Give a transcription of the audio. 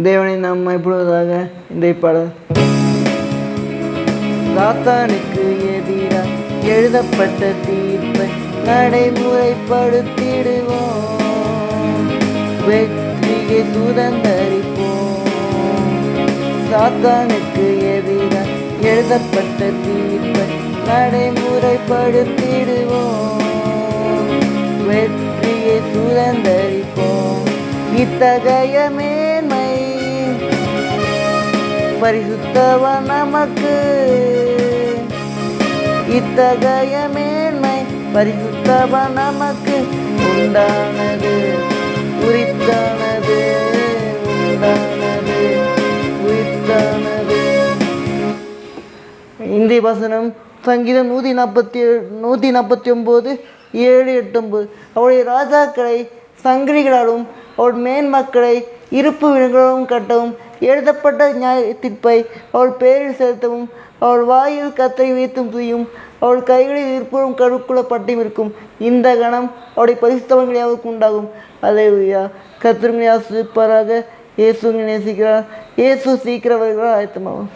தேவனை நாம் மகிமைப்படுவதாக. இந்த பாடல் சாத்தானுக்கு எதிராக எழுதப்பட்ட தீர்ப்பை நடைமுறைப்படுத்திடுவோம், வெற்றியை சுதந்தரிப்போம். சாத்தானுக்கு எதிராக எழுதப்பட்ட தீர்ப்பை நடைமுறைப்படுத்திடுவோம், வெற்றியை சுதந்தரிப்போம். இத்தகைய மேன்மை பரிசுத்தவன் நமக்கு, இத்தகைய மேன்மை பரிசுத்தவன் நமக்கு உண்டானது, உரித்தானது, உண்டானது, உரித்தானது. இந்திய வசனம் சங்கீதம் 149 7 8 9. அவருடைய ராஜாக்களை சங்கிலிகளாலும் அவள் மேன்மக்களை இருப்பு விலங்குகளும் கட்டவும், எழுதப்பட்ட நியாய தீர்ப்பை அவள் பேரில் செலுத்தவும், அவள் வாயில் கத்தரை வைத்தும் துதியும், அவள் கைகளில் இருப்பதும் கருக்குள்ள பட்டியும் இருக்கும். இந்த கணம் அவருடைய பரிசுத்தவன்கள் யாவுக்கு உண்டாகும். அல்லேலூயா. கர்த்தர் ஆசீர்வதிப்பாராக. இயேசு நேசிக்கிறார். இயேசு சீக்கிரம் வருகிறார். ஆயத்தமாகும்.